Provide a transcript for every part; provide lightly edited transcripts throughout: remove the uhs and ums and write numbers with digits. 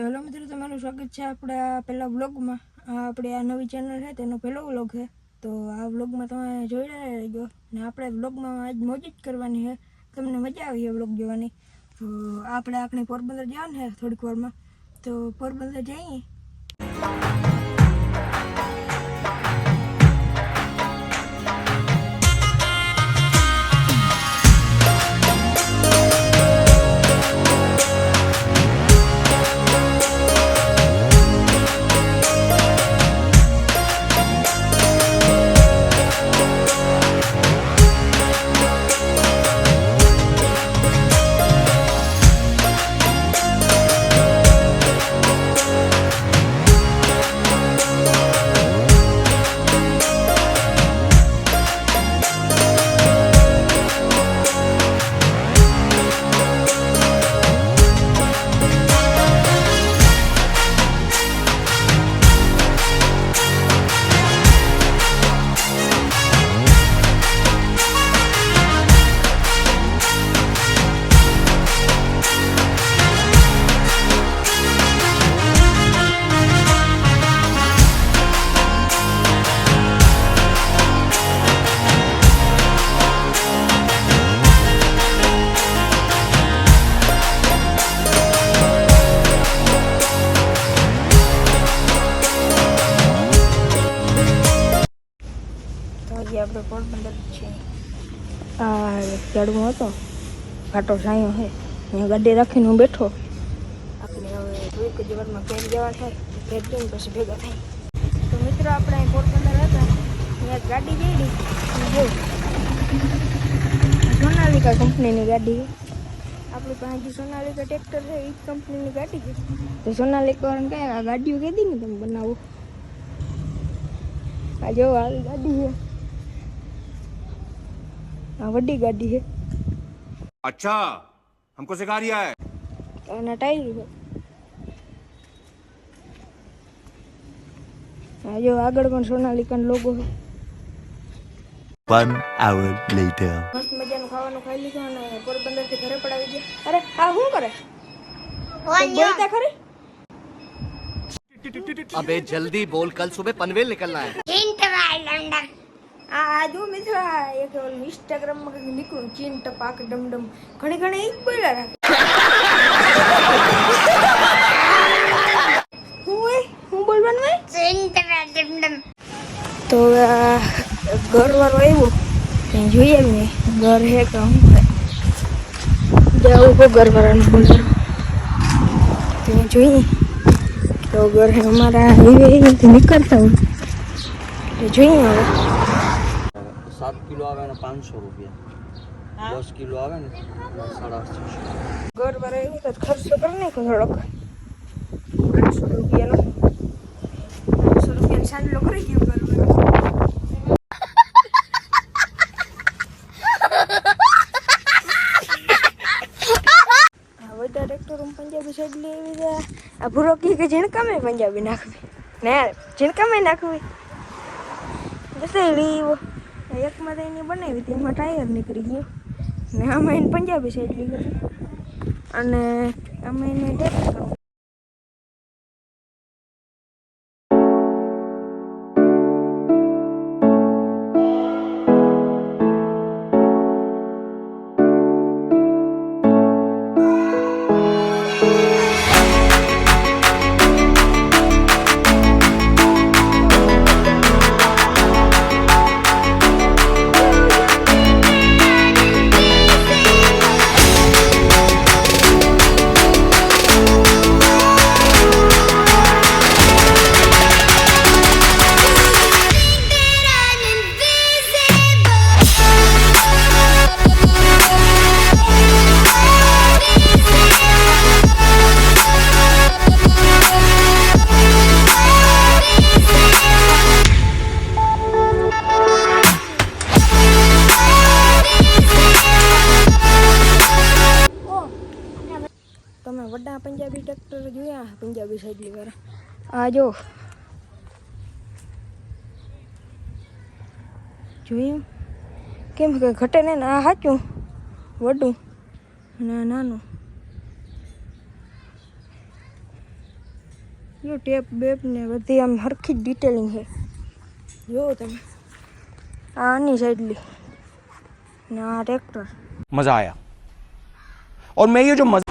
Hello મિત્રો, તમારું સ્વાગત છે આપણા પહેલા વ્લોગમાં. આપણે આ નવી ચેનલ છે તેનો પહેલો વ્લોગ છે, તો આ વ્લોગમાં તમે જોઈ રહેજો. ને આપણે વ્લોગમાં આજ મોજ જ કરવાની છે, તમને મજા આવી છે વ્લોગ જોવાની. તો આપણે પોરબંદર જવાનું છે થોડીક વારમાં, તો પોરબંદર જઈએ. આપણે પોરબંદર છે. આ ઝાડવો હતો, ઘાટો સાયો છે, અહીંયા ગાડી રાખીને હું બેઠો. આપણે હવે થોડીક જ વારમાં ઘેર જવા થાય, ઘેર જઈને પછી ભેગા થાય. તો મિત્રો, આપણે અહીં પોરબંદર હતા, અહીંયા ગાડી જઈ જો સોનાલિકા કંપનીની ગાડી છે. આપણી પાસે જે સોનાલિકા ટ્રેક્ટર છે એ જ કંપનીની ગાડી છે. તો સોનાલિકા કહે આ ગાડીઓ કીધી ને તમે બનાવો. આ જો આવી ગાડી છે, बड़ी गाड़ी है. अच्छा, हमको सिखा रिया है. ना टायर है. जो आगड़ पण सोनालिका નો लोगो है. 1 hour later. मस्त मजाનું ખાવાનું ખાઈ લીધું અને પોરબંદર થી ઘરે પડાવી ગયા. અરે આ શું કરે? બોલતા ખરી? अबे जल्दी बोल, कल सुबह पनवेल निकलना है. આ જો મિત્રો, એક ઇન્સ્ટાગ્રામ માં કંઈક નીકળ્યું, ચીન ટપાક ડમડમ, ઘણી એક બોલ્યા રાખે. હું બોલવાનું હોય ચીન ટપાક ડમડમ. તો ઘર વાળો આવ્યો, ત્યાં જોઈએ ને ઘર હે કે હું જાઉં ઘર વાળાને બોલવાનું. ત્યાં જોઈએ તો ઘર હે અમારા હાઈવે નીકળતા હોય તો જોઈએ હવે. 7 किलो आवे ने 500 रुपया, 10 किलो आवे ने 850. घर पर આવ્યું તો ખર્ચો કરી નાખો થોડોક, 800 રૂપિયાનો. 800 રૂપિયા સાંજલો કરી ગયો ઘર પર. બધા ટ્રેક્ટર પંજાબી સાઈડ લઈ આવી ગયા. આ ભૂરો કે ઝીણકામે પંજાબી નાખવી ને, ઝીણકામે નાખવી બસ એવી. એકમાં તો એની બનાવી હતી, એમાં ટાયર નીકળી ગયો ને આમાં એને પંજાબી સાઈડ લીધી અને આમાં એને ટેક્સ કરવું. તમે વડા પંજાબી ટ્રેક્ટર જોયા? પંજાબી સાઈડ વાળા આ જો જોયું કેમ કે ઘટે ને. આ સાચું વડું ના નાનું જો ટેપ બેપ ને બધી આમ હરખી જ ડિટેલિંગ છે જો તમે આની સાઈડલી ને આ ટ્રેક્ટર मजा आया और मैं ये जो मजा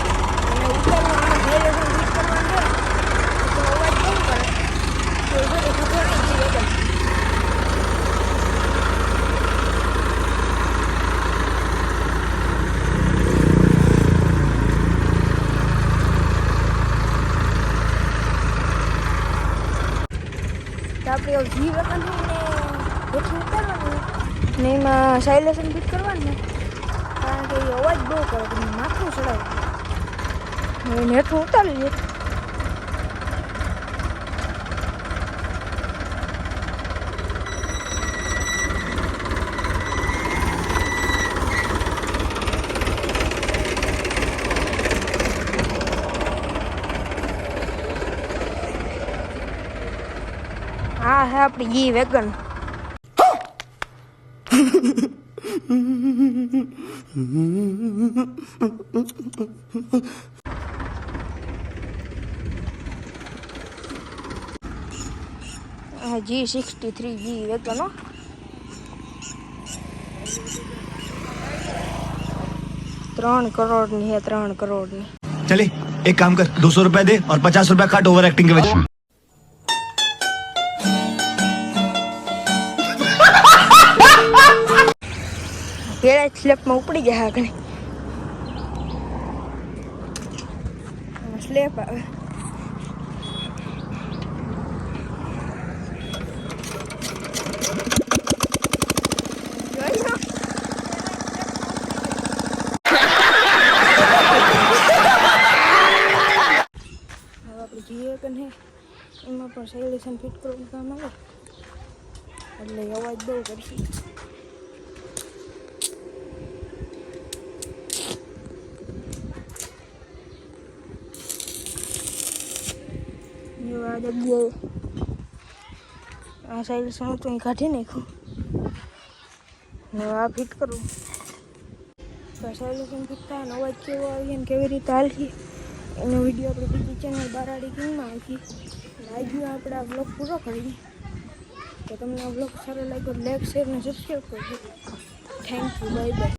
આપણે ઘી વગરનું ને હેઠું ઉતારવાનું ને એમાં સાયલેશન ફિટ કરવાનું ને કારણ કે એ અવાજ બહુ કરે તમે માથું ચડાવે હવે હેઠું ઉતારી લે હા હે આપણી ઘી વેગન G63 ઘી વેગન 3 કરોડની હે 3 કરોડની चले एक काम कर 200 रुपया दे और 50 रुपया काट ओवर एक्टिंग के वजह પેલા સ્લેપમાં ઉપડી જાય આગળ સ્લેપ આવે એમાં પણ સાયલેશન ફિટ કરવાનું કામ આવે એટલે અવાજ બહુ કરશે આ જગ્યાએ આ સાયલેશન તો અહીં કાઢી નાખ્યું ને આ ફિટ કરવું તો સાયલેશન ફિટ થાય ને અવાજ કેવો આવી ને કેવી રીતે હાલશે એનો વિડીયો આપણે બીજી ચેનલ બારાડી કિંગમાં આવશે આજનો આપણે આ બ્લોગ પૂરો કરીએ તો તમને આ બ્લોગ સારો લાગ્યો લાઈક શેર અને સબસ્ક્રાઈબ કરજો થેન્ક યુ બાય બાય